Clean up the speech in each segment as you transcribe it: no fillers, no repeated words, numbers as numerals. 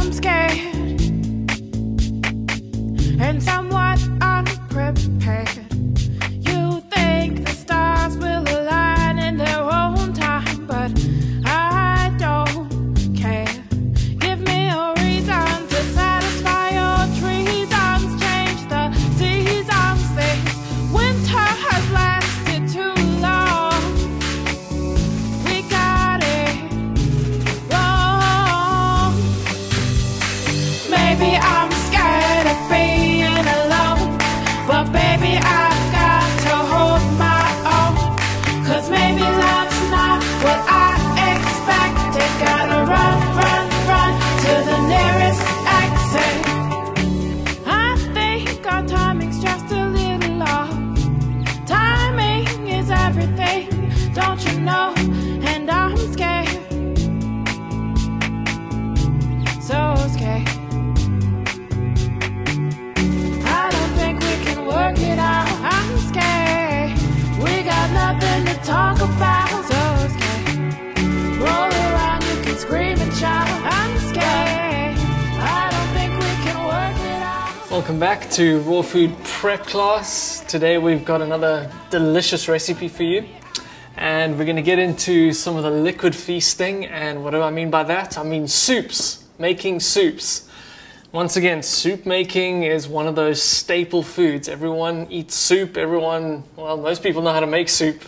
I'm scared and somewhat unprepared. You think the stars will align in their own time, but I don't care. Give me a reason to satisfy your treasons. Change the seasons. This winter has lasted too long. We got it wrong. Maybe I'm scared of being alone, but baby, I've got to hold my own. 'Cause maybe love's not what I expected. Gotta run, run, run to the nearest exit. I think our timing's just a little off. Timing is everything, don't you know? And I'm scared, so scared. I don't think we can work it out. I'm scared. We got nothing to talk about. So scared. Roll around, you can scream and shout. I'm scared. I don't think we can work it out. Welcome back to Raw Food Prep Class. Today we've got another delicious recipe for you. And we're going to get into some of the liquid feasting. And what do I mean by that? I mean soups. Making soups. Once again, soup making is one of those staple foods. Everyone eats soup. Well, most people know how to make soup.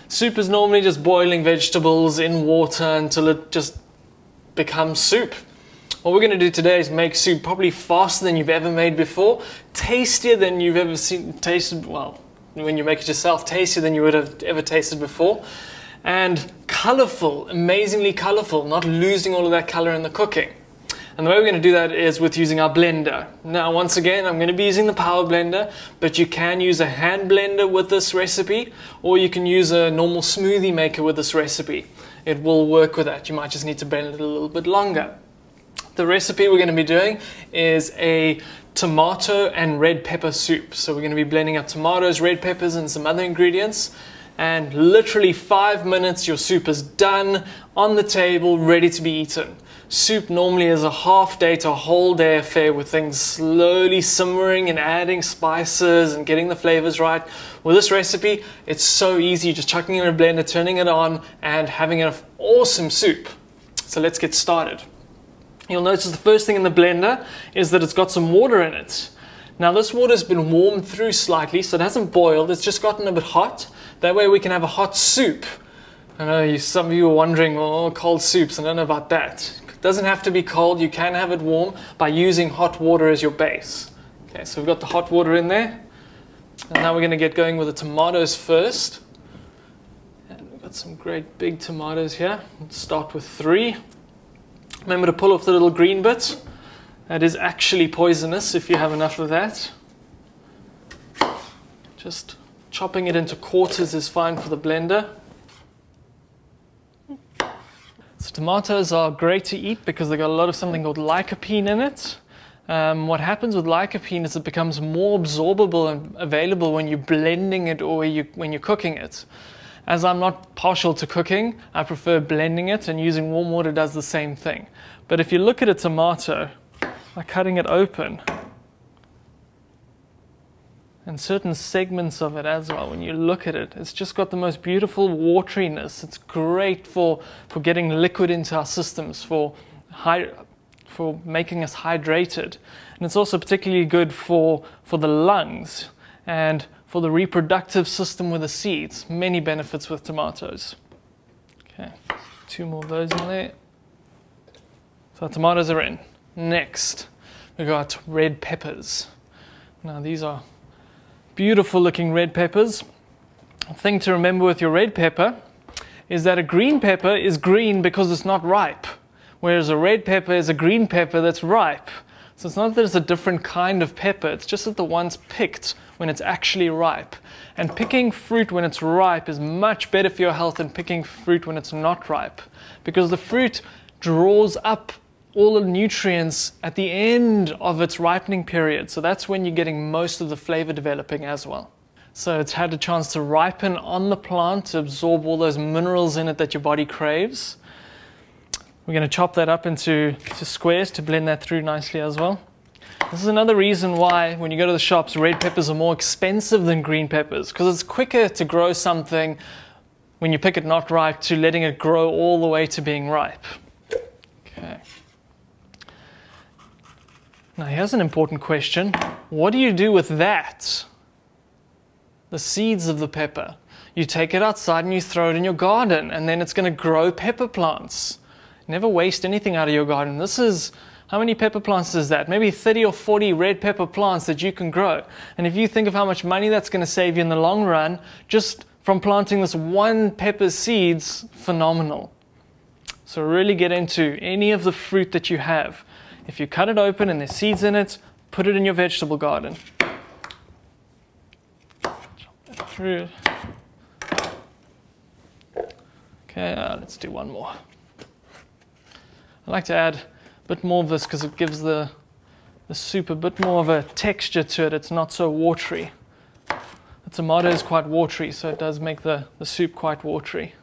Soup is normally just boiling vegetables in water until it just becomes soup. What we're going to do today is make soup probably faster than you've ever made before, tastier than you've ever tasted, well, when you make it yourself, tastier than you would have ever tasted before, and colorful, amazingly colorful, not losing all of that color in the cooking. And the way we're going to do that is with using our blender. Now, once again, I'm going to be using the power blender, but you can use a hand blender with this recipe, or you can use a normal smoothie maker with this recipe. It will work with that. You might just need to blend it a little bit longer. The recipe we're going to be doing is a tomato and red pepper soup. So we're going to be blending up tomatoes, red peppers, and some other ingredients. And literally 5 minutes, your soup is done, on the table, ready to be eaten. Soup normally is a half day to a whole day affair with things slowly simmering and adding spices and getting the flavors right. With this recipe, it's so easy, just chucking it in a blender, turning it on, and having an awesome soup. So let's get started. You'll notice the first thing in the blender is that it's got some water in it. Now this water's been warmed through slightly, so it hasn't boiled, it's just gotten a bit hot. That way we can have a hot soup. I know some of you are wondering, oh, cold soups, I don't know about that. It doesn't have to be cold, you can have it warm by using hot water as your base. Okay, so we've got the hot water in there. And now we're going to get going with the tomatoes first. And we've got some great big tomatoes here. Let's start with 3. Remember to pull off the little green bit. That is actually poisonous if you have enough of that. Just chopping it into quarters is fine for the blender. So tomatoes are great to eat because they've got a lot of something called lycopene in it. What happens with lycopene is it becomes more absorbable and available when you're blending it or when you're cooking it. As I'm not partial to cooking, I prefer blending it, and using warm water does the same thing. But if you look at a tomato, by cutting it open, and certain segments of it as well, when you look at it, it's just got the most beautiful wateriness. It's great for getting liquid into our systems, for making us hydrated. And it's also particularly good for the lungs and for the reproductive system with the seeds. Many benefits with tomatoes. Okay, 2 more of those in there. So our tomatoes are in. Next, we've got red peppers. Now these are beautiful looking red peppers. The thing to remember with your red pepper is that a green pepper is green because it's not ripe, whereas a red pepper is a green pepper that's ripe. So it's not that it's a different kind of pepper, it's just that the one's picked when it's actually ripe. And picking fruit when it's ripe is much better for your health than picking fruit when it's not ripe, because the fruit draws up all the nutrients at the end of its ripening period. So that's when you're getting most of the flavor developing as well. So it's had a chance to ripen on the plant to absorb all those minerals in it that your body craves. We're going to chop that up into squares to blend that through nicely as well. This is another reason why when you go to the shops, red peppers are more expensive than green peppers, because it's quicker to grow something when you pick it not ripe to letting it grow all the way to being ripe. Okay. Now here's an important question. What do you do with that? The seeds of the pepper. You take it outside and you throw it in your garden, and then it's going to grow pepper plants. Never waste anything out of your garden. This is, how many pepper plants is that? Maybe 30 or 40 red pepper plants that you can grow. And if you think of how much money that's going to save you in the long run, just from planting this one pepper seeds, phenomenal. So really get into any of the fruit that you have. If you cut it open and there's seeds in it, put it in your vegetable garden. Chop that through. Okay, let's do one more. I like to add a bit more of this because it gives the soup a bit more of a texture to it. It's not so watery. The tomato is quite watery, so it does make the soup quite watery.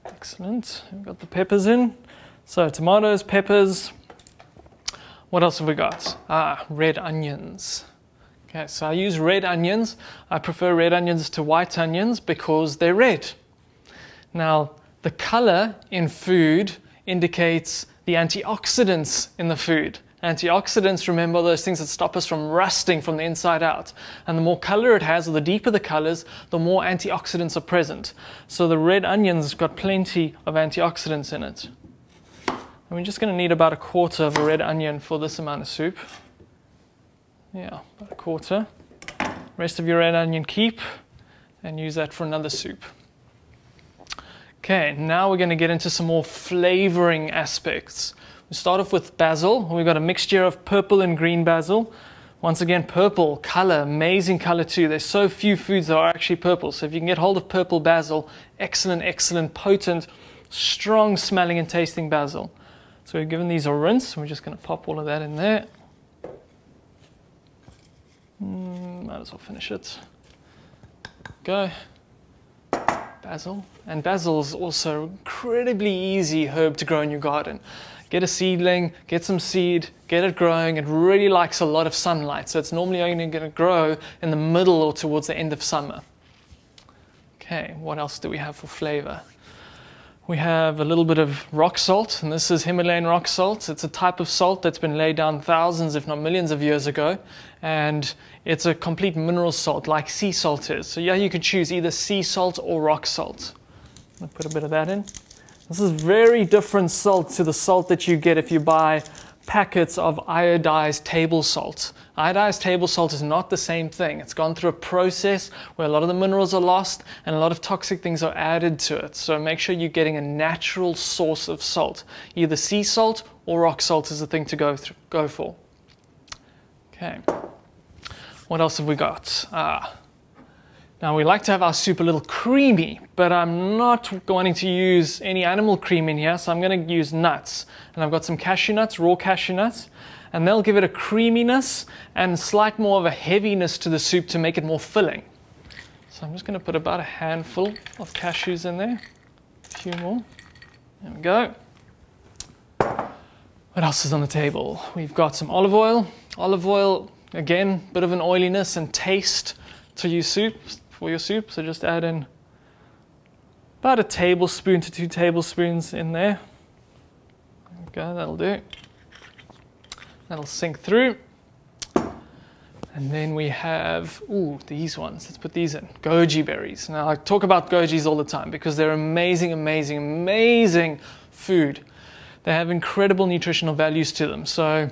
Excellent. We've got the peppers in. So tomatoes, peppers. What else have we got? Red onions. Okay, so I use red onions. I prefer red onions to white onions because they're red. Now, the color in food indicates the antioxidants in the food. Antioxidants, remember, those things that stop us from rusting from the inside out. And the more color it has, or the deeper the colors, the more antioxidants are present. So the red onion's got plenty of antioxidants in it. And we're just going to need about 1/4 of a red onion for this amount of soup. Yeah, about 1/4. Rest of your red onion keep, and use that for another soup. Okay, now we're going to get into some more flavoring aspects. We start off with basil. We've got a mixture of purple and green basil. Once again, purple, color, amazing color too. There's so few foods that are actually purple. So if you can get hold of purple basil, excellent, excellent, potent, strong smelling and tasting basil. So we've given these a rinse. We're just going to pop all of that in there. Might as well finish it. Go. Basil. And basil is also an incredibly easy herb to grow in your garden. Get a seedling, get some seed, get it growing. It really likes a lot of sunlight, so it's normally only going to grow in the middle or towards the end of summer. Okay, what else do we have for flavor? We have a little bit of rock salt, and this is Himalayan rock salt. It's a type of salt that's been laid down thousands, if not millions of years ago, and it's a complete mineral salt like sea salt is. So yeah, you can choose either sea salt or rock salt. I'm going to put a bit of that in. This is very different salt to the salt that you get if you buy packets of iodized table salt. Iodized table salt is not the same thing. It's gone through a process where a lot of the minerals are lost and a lot of toxic things are added to it. So make sure you're getting a natural source of salt. Either sea salt or rock salt is the thing to go for. Okay. What else have we got? Now we like to have our soup a little creamy, but I'm not wanting to use any animal cream in here, so I'm going to use nuts. And I've got some cashew nuts, raw cashew nuts, and they'll give it a creaminess and slight more of a heaviness to the soup to make it more filling. So I'm just going to put about a handful of cashews in there. A few more. There we go. What else is on the table? We've got some olive oil. Olive oil, again, bit of an oiliness and taste to your soup. For your soup, so just add in about 1 tablespoon to 2 tablespoons in there. There we go, that'll do. That'll sink through. And then we have, these ones. Let's put these in. Goji berries. Now I talk about gojis all the time because they're amazing, amazing, amazing food. They have incredible nutritional values to them. So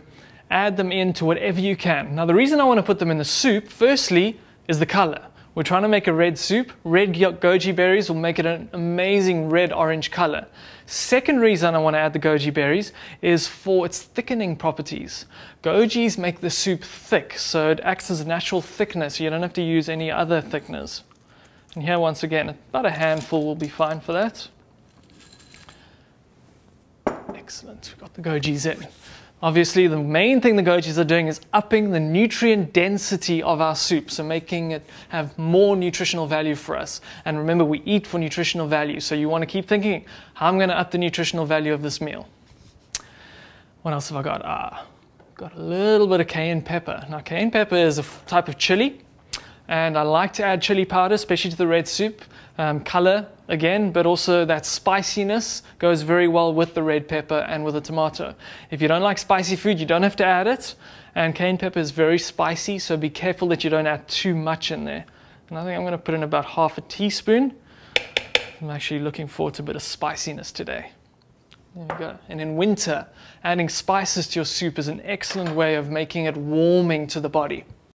add them into whatever you can. Now the reason I want to put them in the soup, firstly, is the color. We're trying to make a red soup. Red goji berries will make it an amazing red-orange color. Second reason I want to add the goji berries is for its thickening properties. Gojis make the soup thick, so it acts as a natural thickener, so you don't have to use any other thickeners. And here, once again, about a handful will be fine for that. Excellent, we've got the gojis in. Obviously, the main thing the gojis are doing is upping the nutrient density of our soup, so making it have more nutritional value for us. And remember, we eat for nutritional value, so you want to keep thinking, how I'm going to up the nutritional value of this meal. What else have I got? Got a little bit of cayenne pepper. Now cayenne pepper is a type of chili, and I like to add chili powder, especially to the red soup. Color again, but also that spiciness goes very well with the red pepper and with the tomato. If you don't like spicy food, you don't have to add it. And cayenne pepper is very spicy, so be careful that you don't add too much in there. And I think I'm going to put in about half a teaspoon. I'm actually looking forward to a bit of spiciness today. There we go. And in winter, adding spices to your soup is an excellent way of making it warming to the body.